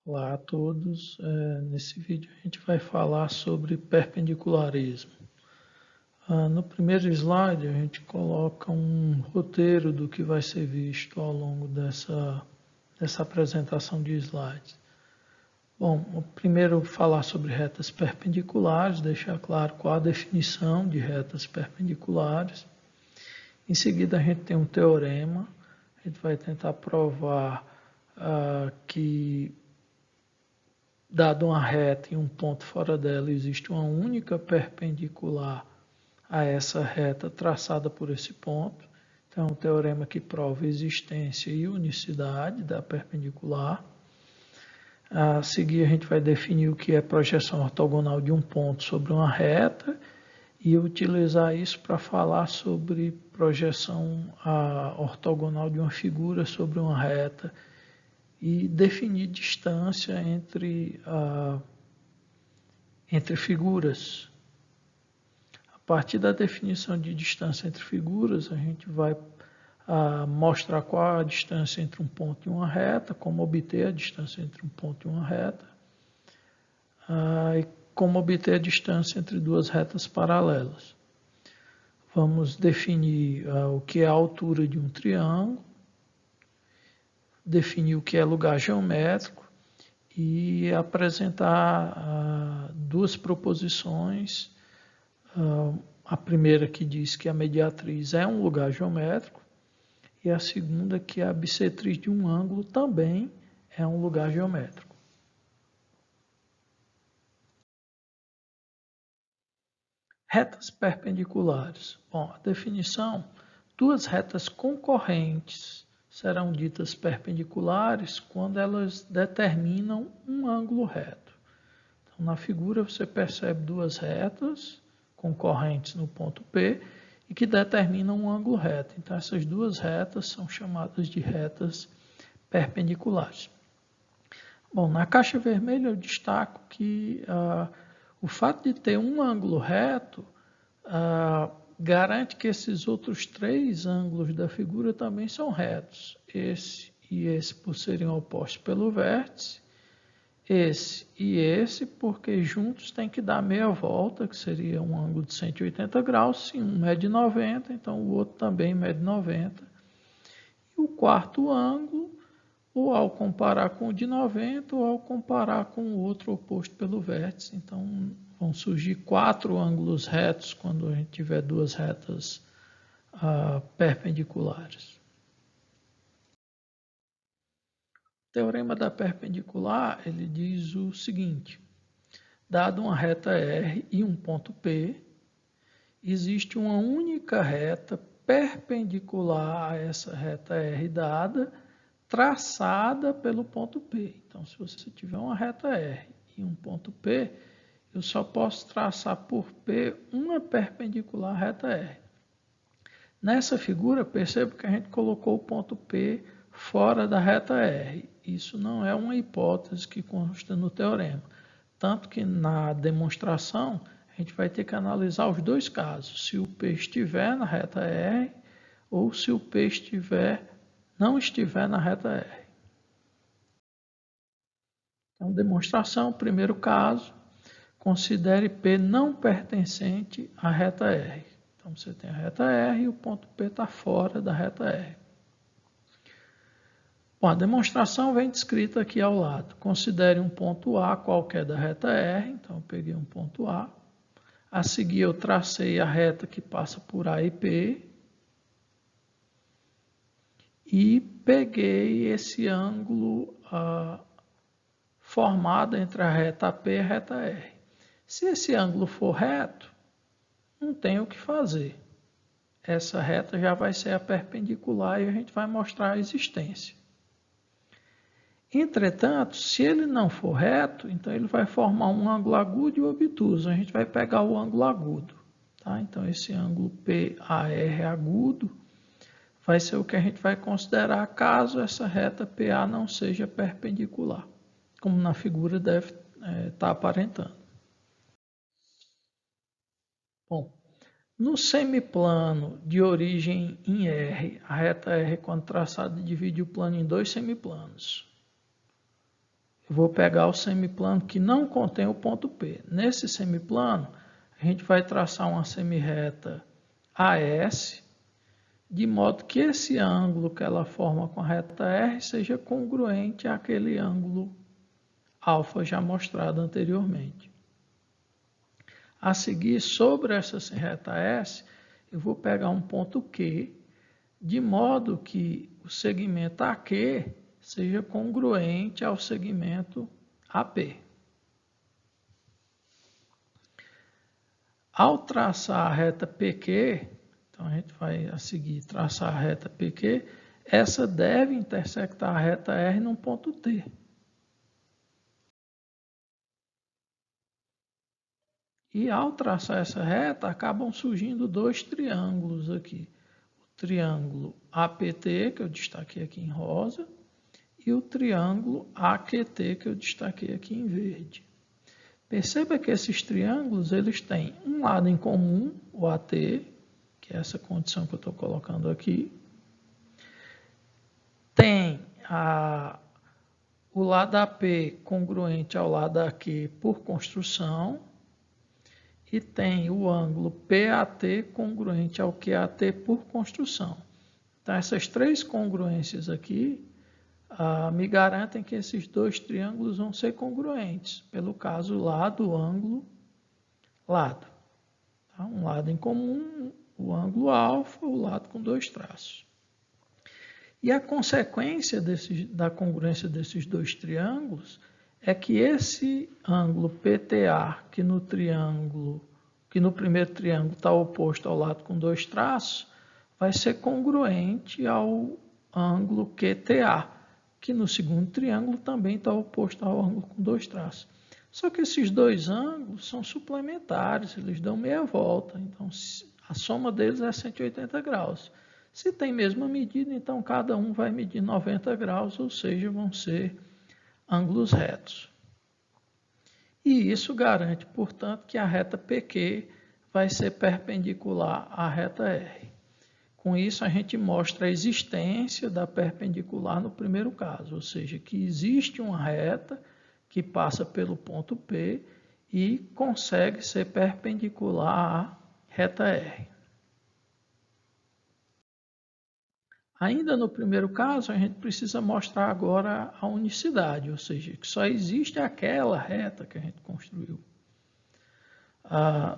Olá a todos, nesse vídeo a gente vai falar sobre perpendicularismo. No primeiro slide a gente coloca um roteiro do que vai ser visto ao longo dessa apresentação de slides. Bom, primeiro falar sobre retas perpendiculares, deixar claro qual a definição de retas perpendiculares. Em seguida a gente tem um teorema, a gente vai tentar provar que dado uma reta e um ponto fora dela, existe uma única perpendicular a essa reta traçada por esse ponto. Então, é um teorema que prova existência e unicidade da perpendicular. A seguir, a gente vai definir o que é projeção ortogonal de um ponto sobre uma reta e utilizar isso para falar sobre projeção ortogonal de uma figura sobre uma reta e definir distância entre figuras. A partir da definição de distância entre figuras, a gente vai mostrar qual a distância entre um ponto e uma reta, como obter a distância entre um ponto e uma reta, e como obter a distância entre duas retas paralelas. Vamos definir o que é a altura de um triângulo, definir o que é lugar geométrico e apresentar duas proposições. A primeira que diz que a mediatriz é um lugar geométrico e a segunda que a bissetriz de um ângulo também é um lugar geométrico. Retas perpendiculares. Bom, a definição, duas retas concorrentes serão ditas perpendiculares quando elas determinam um ângulo reto. Então, na figura você percebe duas retas concorrentes no ponto P e que determinam um ângulo reto. Então, essas duas retas são chamadas de retas perpendiculares. Bom, na caixa vermelha eu destaco que o fato de ter um ângulo reto garante que esses outros três ângulos da figura também são retos. Esse e esse por serem opostos pelo vértice, esse e esse porque juntos tem que dar meia volta, que seria um ângulo de 180 graus, se um mede 90, então o outro também mede 90. E o quarto ângulo, ou ao comparar com o de 90, ou ao comparar com o outro oposto pelo vértice. Então, vão surgir quatro ângulos retos quando a gente tiver duas retas perpendiculares. O teorema da perpendicular, ele diz o seguinte: dado uma reta R e um ponto P, existe uma única reta perpendicular a essa reta R dada, traçada pelo ponto P. Então, se você tiver uma reta R e um ponto P, eu só posso traçar por P uma perpendicular à reta R. Nessa figura, perceba que a gente colocou o ponto P fora da reta R. Isso não é uma hipótese que consta no teorema. Tanto que na demonstração, a gente vai ter que analisar os dois casos. Se o P estiver na reta R ou se o P não estiver na reta R. Então, demonstração, primeiro caso, considere P não pertencente à reta R. Então, você tem a reta R e o ponto P está fora da reta R. Bom, a demonstração vem descrita aqui ao lado. Considere um ponto A qualquer da reta R. Então, eu peguei um ponto A. A seguir, eu tracei a reta que passa por A e P. E peguei esse ângulo formado entre a reta P e a reta R. Se esse ângulo for reto, não tem o que fazer. Essa reta já vai ser a perpendicular e a gente vai mostrar a existência. Entretanto, se ele não for reto, então ele vai formar um ângulo agudo e obtuso. A gente vai pegar o ângulo agudo. Tá? Então, esse ângulo PAR agudo vai ser o que a gente vai considerar caso essa reta PA não seja perpendicular, como na figura deve estar aparentando. Bom, no semiplano de origem em R, a reta R, quando traçada, divide o plano em dois semiplanos. eu vou pegar o semiplano que não contém o ponto P. Nesse semiplano, a gente vai traçar uma semirreta AS, de modo que esse ângulo que ela forma com a reta R seja congruente àquele ângulo alfa já mostrado anteriormente. A seguir, sobre essa reta S, eu vou pegar um ponto Q, de modo que o segmento AQ seja congruente ao segmento AP. Ao traçar a reta PQ, então a gente vai a seguir traçar a reta PQ, essa deve intersectar a reta R num ponto T. E ao traçar essa reta, acabam surgindo dois triângulos aqui. O triângulo APT, que eu destaquei aqui em rosa, e o triângulo AQT, que eu destaquei aqui em verde. Perceba que esses triângulos eles têm um lado em comum, o AT, que é essa condição que eu estou colocando aqui. Tem o lado AP congruente ao lado AQ por construção. E tem o ângulo PAT congruente ao QAT por construção. Então, essas três congruências aqui me garantem que esses dois triângulos vão ser congruentes, pelo caso lado, ângulo, lado. Tá? Um lado em comum, o ângulo alfa, o lado com dois traços. E a consequência da congruência desses dois triângulos é que esse ângulo PTA, que no primeiro triângulo está oposto ao lado com dois traços, vai ser congruente ao ângulo QTA, que no segundo triângulo também está oposto ao ângulo com dois traços. Só que esses dois ângulos são suplementares, eles dão meia volta, então a soma deles é 180 graus. Se tem mesma medida, então cada um vai medir 90 graus, ou seja, vão ser ângulos retos. E isso garante, portanto, que a reta PQ vai ser perpendicular à reta R. Com isso, a gente mostra a existência da perpendicular no primeiro caso, ou seja, que existe uma reta que passa pelo ponto P e consegue ser perpendicular à reta R. Ainda no primeiro caso, a gente precisa mostrar agora a unicidade, ou seja, que só existe aquela reta que a gente construiu.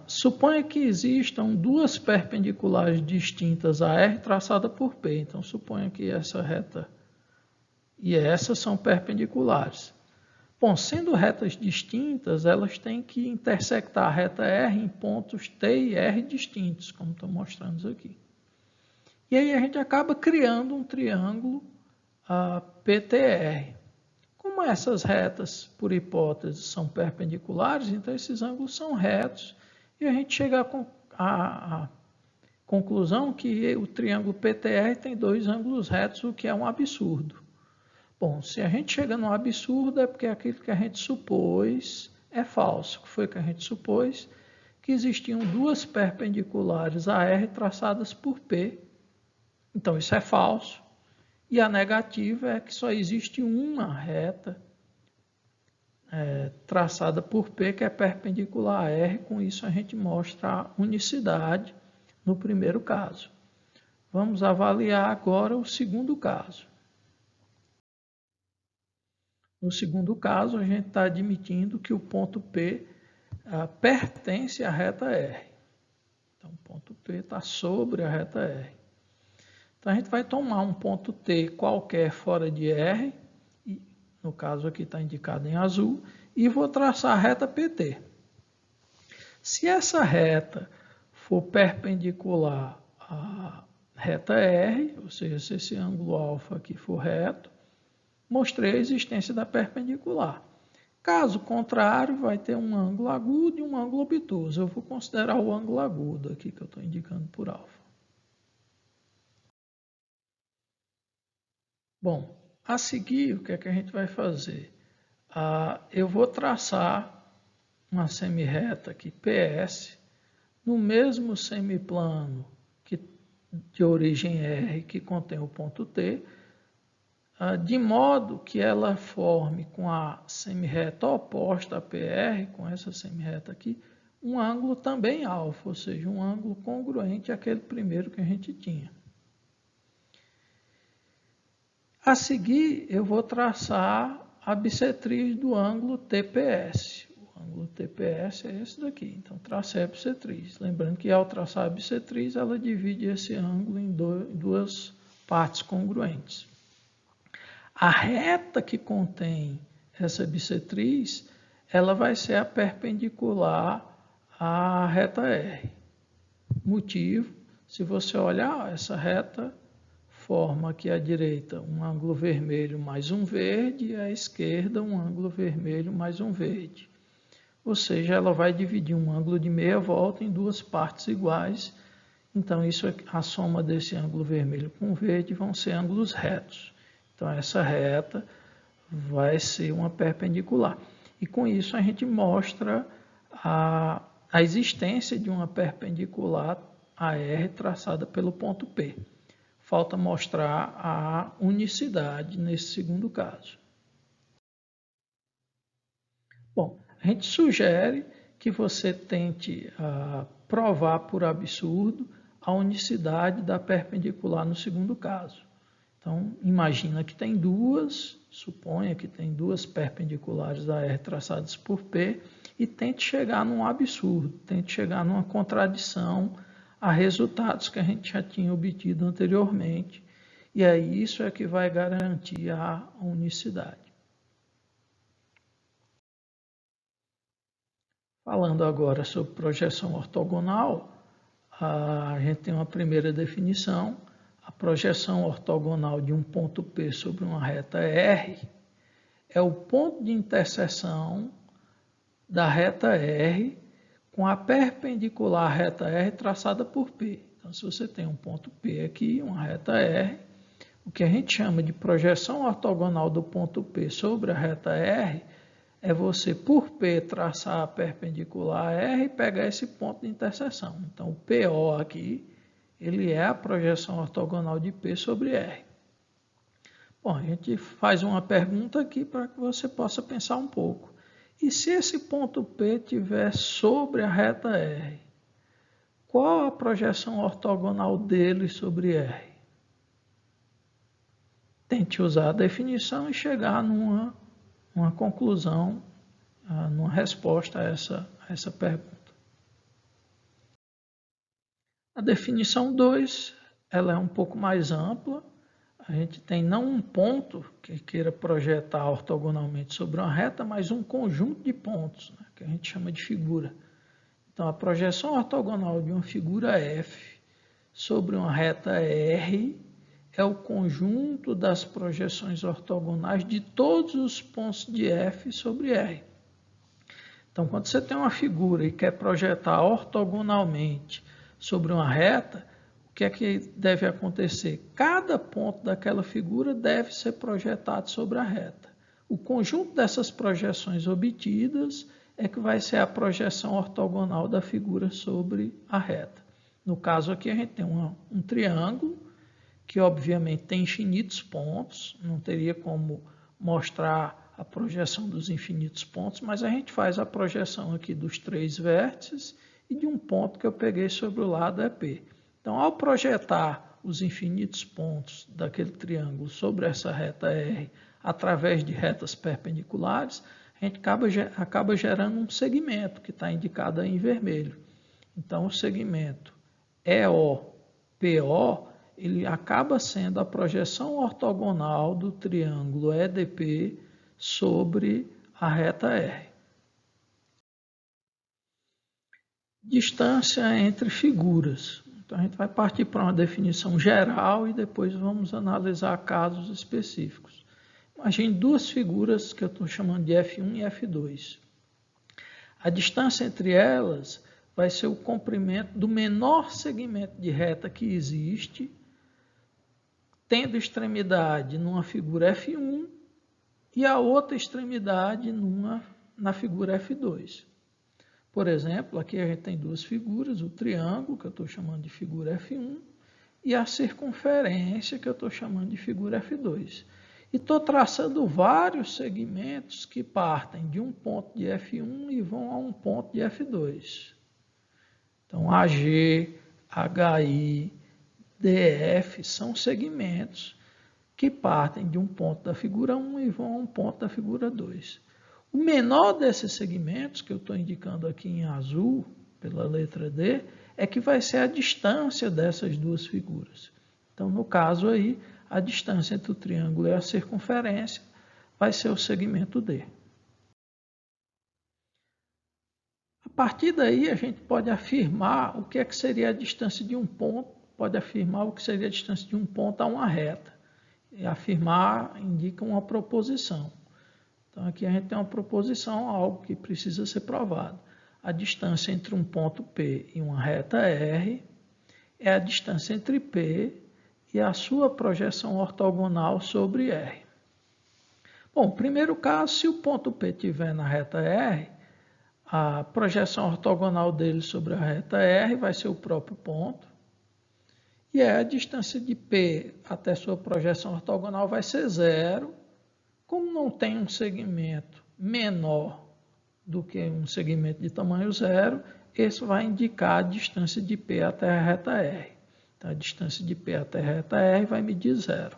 Suponha que existam duas perpendiculares distintas a R traçada por P. Então, suponha que essa reta e essa são perpendiculares. Bom, sendo retas distintas, elas têm que intersectar a reta R em pontos T e R distintos, como estou mostrando aqui. E aí a gente acaba criando um triângulo PTR. Como essas retas, por hipótese, são perpendiculares, então esses ângulos são retos. E a gente chega à conclusão que o triângulo PTR tem dois ângulos retos, o que é um absurdo. Bom, se a gente chega num absurdo é porque aquilo que a gente supôs é falso. O que foi que a gente supôs? Que existiam duas perpendiculares a R traçadas por P. Então, isso é falso. E a negativa é que só existe uma reta traçada por P que é perpendicular a R. Com isso, a gente mostra a unicidade no primeiro caso. Vamos avaliar agora o segundo caso. No segundo caso, a gente está admitindo que o ponto P pertence à reta R. Então, o ponto P está sobre a reta R. Então, a gente vai tomar um ponto T qualquer fora de R, e, no caso aqui está indicado em azul, e vou traçar a reta PT. Se essa reta for perpendicular à reta R, ou seja, se esse ângulo alfa aqui for reto, mostrei a existência da perpendicular. Caso contrário, vai ter um ângulo agudo e um ângulo obtuso. Eu vou considerar o ângulo agudo aqui que eu estou indicando por alfa. Bom, a seguir, o que é que a gente vai fazer? Eu vou traçar uma semirreta aqui, PS, no mesmo semiplano de origem R que contém o ponto T, de modo que ela forme com a semirreta oposta à PR, com essa semirreta aqui, um ângulo também alfa, ou seja, um ângulo congruente àquele primeiro que a gente tinha. A seguir, eu vou traçar a bissetriz do ângulo TPS. O ângulo TPS é esse daqui, então tracei a bissetriz. Lembrando que ao traçar a bissetriz, ela divide esse ângulo em duas partes congruentes. A reta que contém essa bissetriz, ela vai ser a perpendicular à reta R. Motivo, se você olhar, essa reta forma aqui à direita um ângulo vermelho mais um verde e à esquerda um ângulo vermelho mais um verde. Ou seja, ela vai dividir um ângulo de meia volta em duas partes iguais. Então, a soma desse ângulo vermelho com verde vão ser ângulos retos. Então, essa reta vai ser uma perpendicular. E com isso a gente mostra a existência de uma perpendicular a R traçada pelo ponto P. Falta mostrar a unicidade nesse segundo caso. Bom, a gente sugere que você tente provar por absurdo a unicidade da perpendicular no segundo caso. Então, imagina que tem suponha que tem duas perpendiculares a R traçadas por P e tente chegar num absurdo, tente chegar numa contradição a resultados que a gente já tinha obtido anteriormente. E aí isso é que vai garantir a unicidade. Falando agora sobre projeção ortogonal, a gente tem uma primeira definição. A projeção ortogonal de um ponto P sobre uma reta R é o ponto de interseção da reta R com a perpendicular à reta R traçada por P. Então, se você tem um ponto P aqui, uma reta R, o que a gente chama de projeção ortogonal do ponto P sobre a reta R é você, por P, traçar a perpendicular a R e pegar esse ponto de interseção. Então, o PO aqui, ele é a projeção ortogonal de P sobre R. Bom, a gente faz uma pergunta aqui para que você possa pensar um pouco. E se esse ponto P estiver sobre a reta R, qual a projeção ortogonal dele sobre R? Tente usar a definição e chegar numa conclusão, numa resposta a essa pergunta. A definição 2, ela é um pouco mais ampla. A gente tem não um ponto que queira projetar ortogonalmente sobre uma reta, mas um conjunto de pontos, né, que a gente chama de figura. Então, a projeção ortogonal de uma figura F sobre uma reta R é o conjunto das projeções ortogonais de todos os pontos de F sobre R. Então, quando você tem uma figura e quer projetar ortogonalmente sobre uma reta, o que é que deve acontecer? Cada ponto daquela figura deve ser projetado sobre a reta. O conjunto dessas projeções obtidas é que vai ser a projeção ortogonal da figura sobre a reta. No caso aqui, a gente tem um triângulo, que obviamente tem infinitos pontos, não teria como mostrar a projeção dos infinitos pontos, mas a gente faz a projeção aqui dos 3 vértices e de um ponto que eu peguei sobre o lado é P. Então, ao projetar os infinitos pontos daquele triângulo sobre essa reta R através de retas perpendiculares, a gente acaba gerando um segmento que está indicado aí em vermelho. Então, o segmento EOPO, ele acaba sendo a projeção ortogonal do triângulo EDP sobre a reta R. Distância entre figuras. Então, a gente vai partir para uma definição geral e depois vamos analisar casos específicos. Imagine duas figuras que eu estou chamando de F1 e F2. A distância entre elas vai ser o comprimento do menor segmento de reta que existe, tendo extremidade numa figura F1 e a outra extremidade na figura F2. Por exemplo, aqui a gente tem duas figuras, o triângulo, que eu estou chamando de figura F1, e a circunferência, que eu estou chamando de figura F2. E estou traçando vários segmentos que partem de um ponto de F1 e vão a um ponto de F2. Então, AG, HI, DF são segmentos que partem de um ponto da figura 1 e vão a um ponto da figura 2. O menor desses segmentos, que eu estou indicando aqui em azul, pela letra D, é que vai ser a distância dessas duas figuras. Então, no caso aí, a distância entre o triângulo e a circunferência vai ser o segmento D. A partir daí, a gente pode afirmar o que é que seria a distância de um ponto, pode afirmar o que seria a distância de um ponto a uma reta. E afirmar indica uma proposição. Então, aqui a gente tem uma proposição, algo que precisa ser provado. A distância entre um ponto P e uma reta R é a distância entre P e a sua projeção ortogonal sobre R. Bom, primeiro caso, se o ponto P estiver na reta R, a projeção ortogonal dele sobre a reta R vai ser o próprio ponto. E a distância de P até sua projeção ortogonal vai ser zero. Como não tem um segmento menor do que um segmento de tamanho zero, esse vai indicar a distância de P até a reta R. Então, a distância de P até a reta R vai medir zero.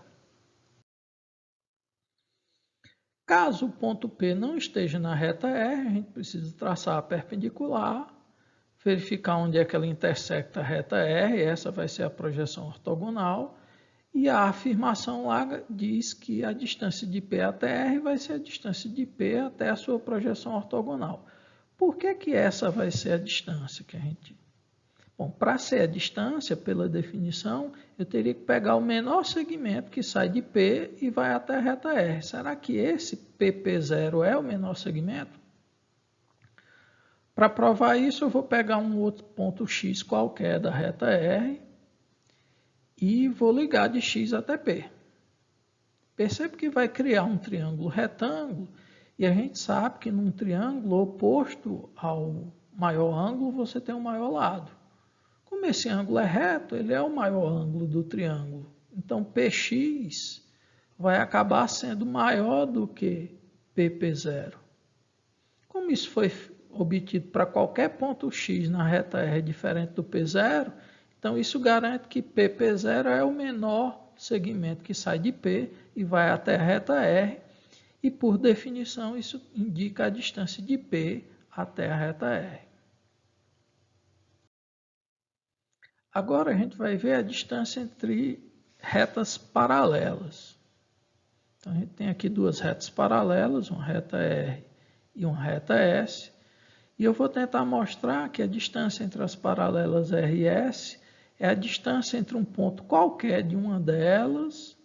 Caso o ponto P não esteja na reta R, a gente precisa traçar a perpendicular, verificar onde é que ela intersecta a reta R, essa vai ser a projeção ortogonal, e a afirmação lá diz que a distância de P até R vai ser a distância de P até a sua projeção ortogonal. Por que essa vai ser a distância que a gente... Bom, para ser a distância, pela definição, eu teria que pegar o menor segmento que sai de P e vai até a reta R. Será que esse PP0 é o menor segmento? Para provar isso, eu vou pegar um outro ponto X qualquer da reta R e vou ligar de X até P. Percebe que vai criar um triângulo retângulo e a gente sabe que num triângulo oposto ao maior ângulo você tem o maior lado. Como esse ângulo é reto, ele é o maior ângulo do triângulo. Então, PX vai acabar sendo maior do que PP0. Como isso foi obtido para qualquer ponto X na reta R diferente do P0, então isso garante que PP0 é o menor segmento que sai de P e vai até a reta R, e por definição isso indica a distância de P até a reta R. Agora a gente vai ver a distância entre retas paralelas. Então a gente tem aqui duas retas paralelas, uma reta R e uma reta S. E eu vou tentar mostrar que a distância entre as paralelas R e S é a distância entre um ponto qualquer de uma delas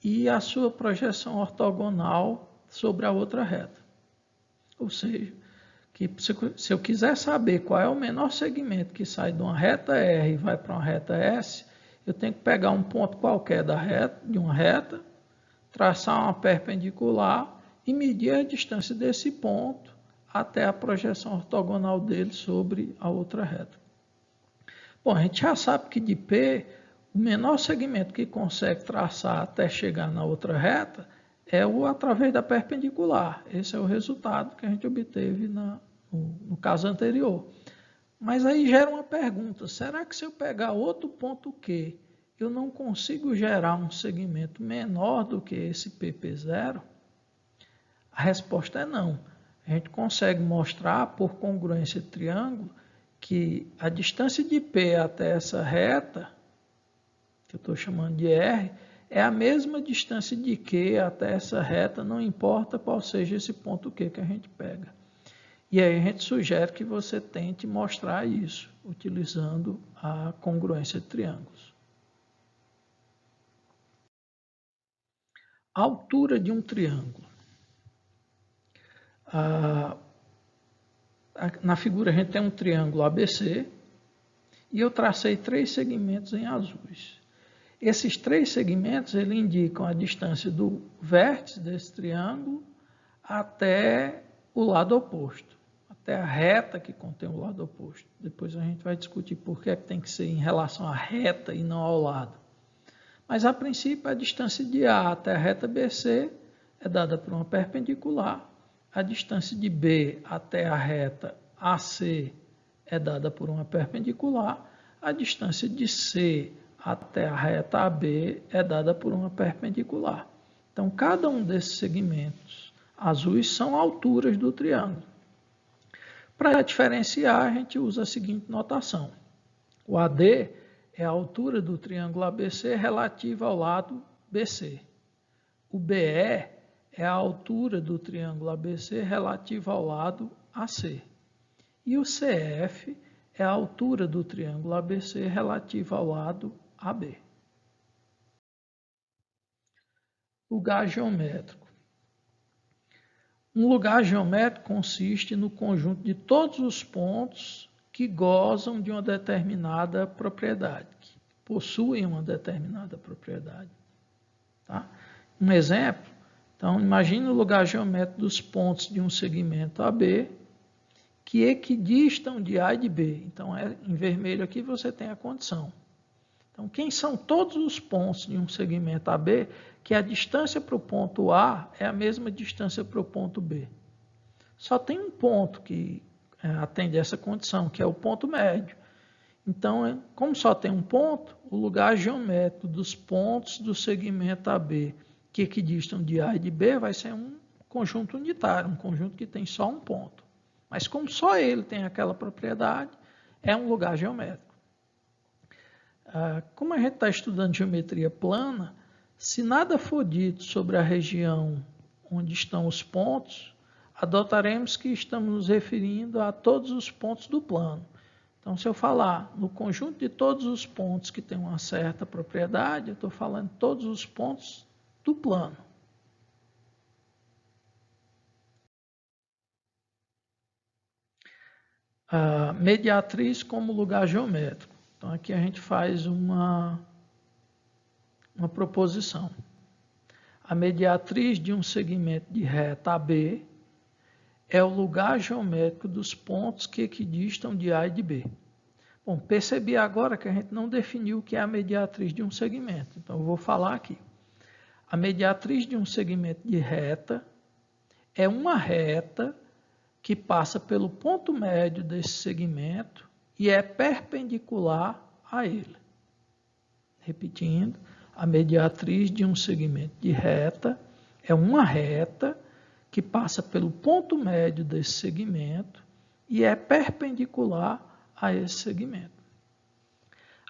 e a sua projeção ortogonal sobre a outra reta. Ou seja, que se eu quiser saber qual é o menor segmento que sai de uma reta R e vai para uma reta S, eu tenho que pegar um ponto qualquer de uma reta, traçar uma perpendicular e medir a distância desse ponto até a projeção ortogonal dele sobre a outra reta. Bom, a gente já sabe que de P, o menor segmento que consegue traçar até chegar na outra reta é o através da perpendicular. Esse é o resultado que a gente obteve no caso anterior. Mas aí gera uma pergunta, será que se eu pegar outro ponto Q, eu não consigo gerar um segmento menor do que esse PP0? A resposta é não. A gente consegue mostrar por congruência de triângulo que a distância de P até essa reta, que eu estou chamando de R, é a mesma distância de Q até essa reta, não importa qual seja esse ponto Q que a gente pega. E aí a gente sugere que você tente mostrar isso, utilizando a congruência de triângulos. A altura de um triângulo. Na figura a gente tem um triângulo ABC e eu tracei 3 segmentos em azuis. Esses 3 segmentos eles indicam a distância do vértice desse triângulo até o lado oposto, até a reta que contém o lado oposto. Depois a gente vai discutir por que tem que ser em relação à reta e não ao lado. Mas, a princípio, a distância de A até a reta BC é dada por uma perpendicular. A distância de B até a reta AC é dada por uma perpendicular. A distância de C até a reta AB é dada por uma perpendicular. Então, cada um desses segmentos azuis são alturas do triângulo. Para diferenciar, a gente usa a seguinte notação. O AD é a altura do triângulo ABC relativa ao lado BC. O BE é a altura do triângulo ABC relativa ao lado AC. E o CF é a altura do triângulo ABC relativa ao lado AB. Lugar geométrico. Um lugar geométrico consiste no conjunto de todos os pontos que gozam de uma determinada propriedade, que possuem uma determinada propriedade. Tá? Um exemplo, então imagine o lugar geométrico dos pontos de um segmento AB que equidistam de A e de B. Então, em vermelho aqui você tem a condição. Então, quem são todos os pontos de um segmento AB que a distância para o ponto A é a mesma distância para o ponto B? Só tem um ponto que atende essa condição, que é o ponto médio. Então, como só tem um ponto, o lugar geométrico dos pontos do segmento AB que equidistam de A e de B vai ser um conjunto unitário, um conjunto que tem só um ponto. Mas como só ele tem aquela propriedade, é um lugar geométrico. Como a gente está estudando geometria plana, se nada for dito sobre a região onde estão os pontos, adotaremos que estamos nos referindo a todos os pontos do plano. Então, se eu falar no conjunto de todos os pontos que têm uma certa propriedade, eu estou falando de todos os pontos do plano. A mediatriz como lugar geométrico. Então, aqui a gente faz uma proposição. A mediatriz de um segmento de reta AB é o lugar geométrico dos pontos que equidistam de A e de B. Bom, percebi agora que a gente não definiu o que é a mediatriz de um segmento. Então, eu vou falar aqui. A mediatriz de um segmento de reta é uma reta que passa pelo ponto médio desse segmento e é perpendicular a ele. Repetindo, a mediatriz de um segmento de reta é uma reta que passa pelo ponto médio desse segmento e é perpendicular a esse segmento.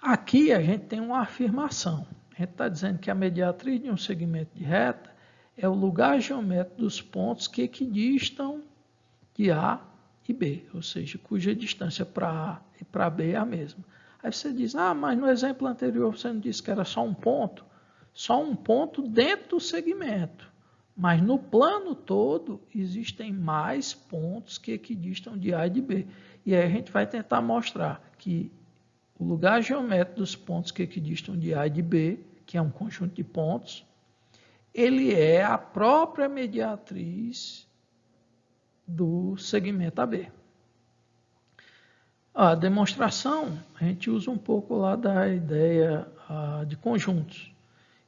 Aqui a gente tem uma afirmação. A gente está dizendo que a mediatriz de um segmento de reta é o lugar geométrico dos pontos que equidistam de A e B, ou seja, cuja distância para A e para B é a mesma. Aí você diz, mas no exemplo anterior você não disse que era só um ponto? Só um ponto dentro do segmento. Mas no plano todo existem mais pontos que equidistam de A e de B. E aí a gente vai tentar mostrar que o lugar geométrico dos pontos que equidistam de A e de B, que é um conjunto de pontos, ele é a própria mediatriz do segmento AB. A demonstração, a gente usa um pouco lá da ideia de conjuntos.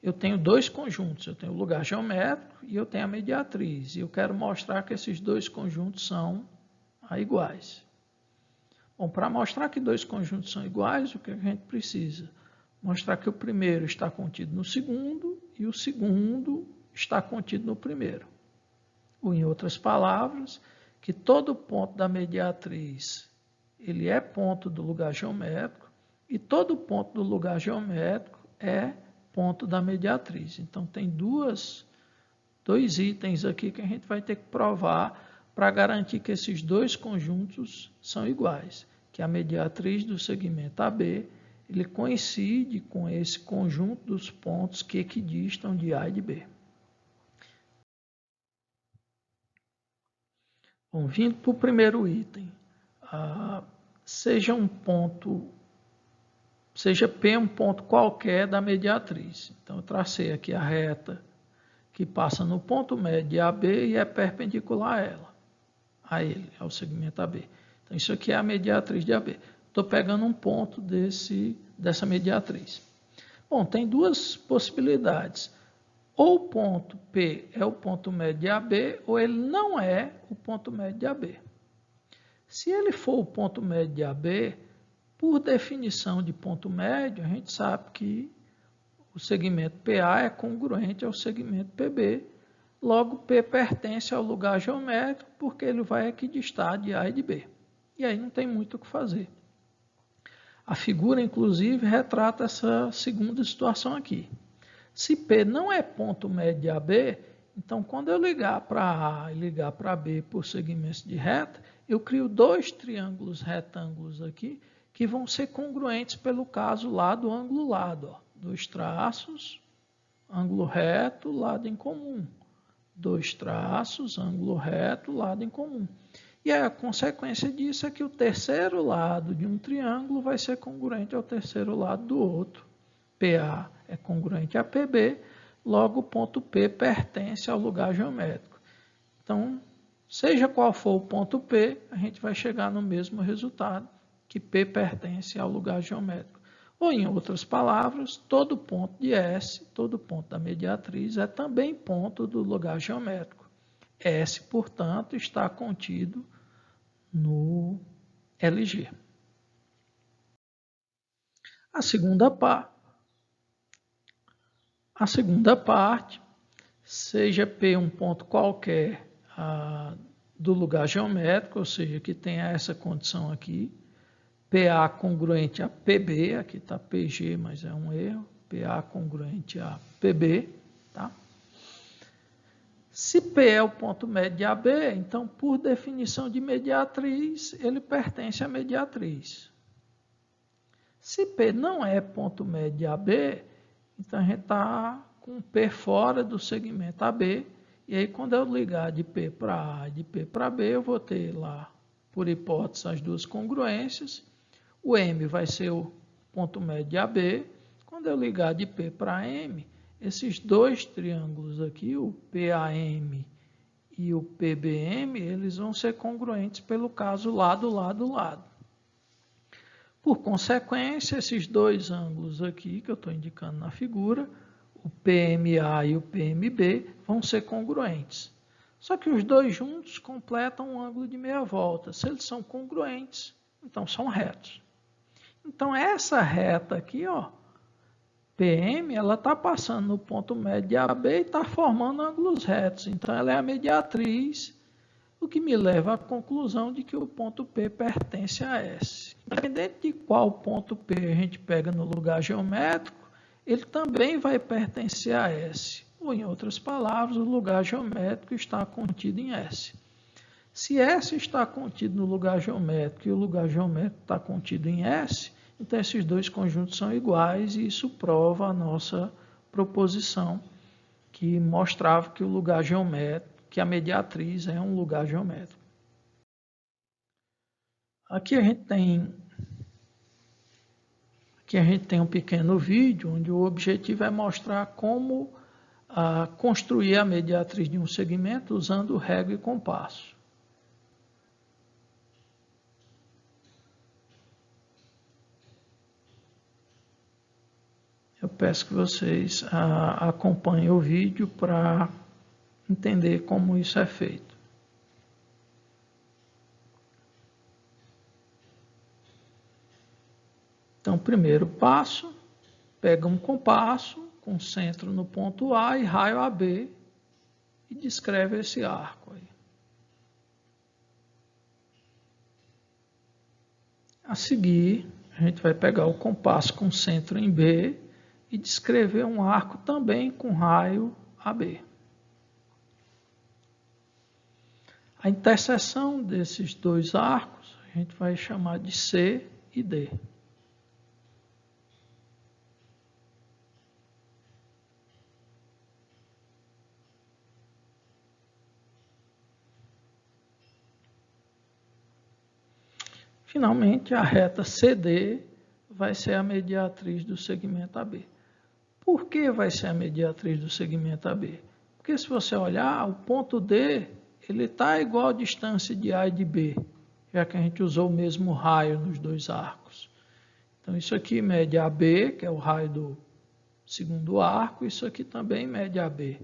Eu tenho dois conjuntos, eu tenho o lugar geométrico e eu tenho a mediatriz. E eu quero mostrar que esses dois conjuntos são iguais. Bom, para mostrar que dois conjuntos são iguais, o que a gente precisa? Mostrar que o primeiro está contido no segundo e o segundo está contido no primeiro. Ou, em outras palavras, que todo ponto da mediatriz ele é ponto do lugar geométrico e todo ponto do lugar geométrico é ponto da mediatriz. Então, tem dois itens aqui que a gente vai ter que provar para garantir que esses dois conjuntos são iguais, que a mediatriz do segmento AB ele coincide com esse conjunto dos pontos que equidistam de A e de B. Bom, vindo para o primeiro item, seja P um ponto qualquer da mediatriz. Então, eu tracei aqui a reta que passa no ponto médio de AB e é perpendicular a ele, ao segmento AB. Então, isso aqui é a mediatriz de AB. Estou pegando um ponto dessa mediatriz. Bom, tem duas possibilidades. Ou o ponto P é o ponto médio de AB, ou ele não é o ponto médio de AB. Se ele for o ponto médio de AB, por definição de ponto médio, a gente sabe que o segmento PA é congruente ao segmento PB, logo P pertence ao lugar geométrico, porque ele vai equidistar de A e de B. E aí não tem muito o que fazer. A figura, inclusive, retrata essa segunda situação aqui. Se P não é ponto médio de AB, então quando eu ligar para A e ligar para B por segmentos de reta, eu crio dois triângulos retângulos aqui que vão ser congruentes pelo caso lado, ângulo, lado. Ó. Dois traços, ângulo reto, lado em comum. Dois traços, ângulo reto, lado em comum. E a consequência disso é que o terceiro lado de um triângulo vai ser congruente ao terceiro lado do outro. PA é congruente a PB, logo o ponto P pertence ao lugar geométrico. Então, seja qual for o ponto P, a gente vai chegar no mesmo resultado, que P pertence ao lugar geométrico. Ou, em outras palavras, todo ponto de S, todo ponto da mediatriz é também ponto do lugar geométrico. S, portanto, está contido no LG. A segunda parte, seja P um ponto qualquer do lugar geométrico, ou seja, que tenha essa condição aqui, PA congruente a PB, aqui está PG, mas é um erro, PA congruente a PB, tá? Se P é o ponto médio de AB, então, por definição de mediatriz, ele pertence à mediatriz. Se P não é ponto médio de AB, então a gente está com P fora do segmento AB, e aí quando eu ligar de P para A e de P para B, eu vou ter lá, por hipótese, as duas congruências. O M vai ser o ponto médio de AB. Quando eu ligar de P para M, esses dois triângulos aqui, o PAM e o PBM, eles vão ser congruentes pelo caso lado, lado, lado. Por consequência, esses dois ângulos aqui, que eu estou indicando na figura, o PMA e o PMB, vão ser congruentes. Só que os dois juntos completam um ângulo de meia volta. Se eles são congruentes, então são retos. Então, essa reta aqui, ó, PM, ela está passando no ponto médio de AB e está formando ângulos retos. Então, ela é a mediatriz, o que me leva à conclusão de que o ponto P pertence a S. Independente de qual ponto P a gente pega no lugar geométrico, ele também vai pertencer a S. Ou, em outras palavras, o lugar geométrico está contido em S. Se S está contido no lugar geométrico e o lugar geométrico está contido em S, então esses dois conjuntos são iguais e isso prova a nossa proposição que mostrava que o lugar geométrico, que a mediatriz é um lugar geométrico. Aqui a gente tem um pequeno vídeo onde o objetivo é mostrar como construir a mediatriz de um segmento usando régua e compasso. Eu peço que vocês acompanhem o vídeo para entender como isso é feito. Então, primeiro passo, pega um compasso com centro no ponto A e raio AB e descreve esse arco aí. A seguir, a gente vai pegar o compasso com centro em B e descrever um arco também com raio AB. A interseção desses dois arcos a gente vai chamar de C e D. Finalmente, a reta CD vai ser a mediatriz do segmento AB. Por que vai ser a mediatriz do segmento AB? Porque se você olhar, o ponto D ele está igual a distância de A e de B, já que a gente usou o mesmo raio nos dois arcos. Então, isso aqui mede AB, que é o raio segundo arco, isso aqui também mede AB.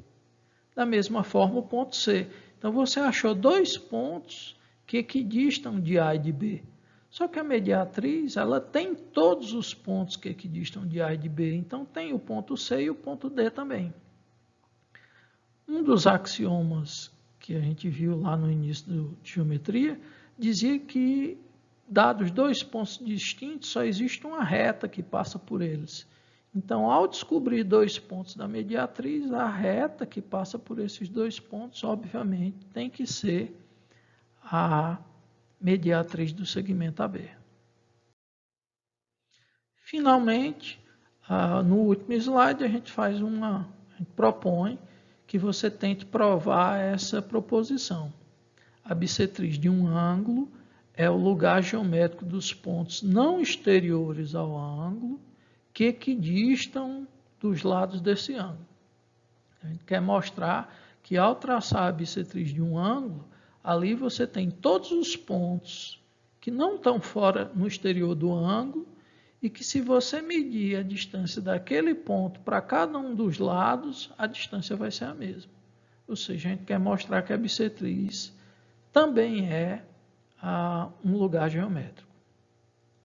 Da mesma forma o ponto C. Então você achou dois pontos que equidistam de A e de B. Só que a mediatriz, ela tem todos os pontos que equidistam de A e de B. Então tem o ponto C e o ponto D também. Um dos axiomas que a gente viu lá no início de geometria dizia que, dados dois pontos distintos, só existe uma reta que passa por eles. Então, ao descobrir dois pontos da mediatriz, a reta que passa por esses dois pontos, obviamente, tem que ser a mediatriz do segmento AB. Finalmente, no último slide, a gente propõe que você tente provar essa proposição. A bissetriz de um ângulo é o lugar geométrico dos pontos não exteriores ao ângulo que equidistam dos lados desse ângulo. A gente quer mostrar que ao traçar a bissetriz de um ângulo, ali você tem todos os pontos que não estão fora no exterior do ângulo e que, se você medir a distância daquele ponto para cada um dos lados, a distância vai ser a mesma. Ou seja, a gente quer mostrar que a bissetriz também é um lugar geométrico.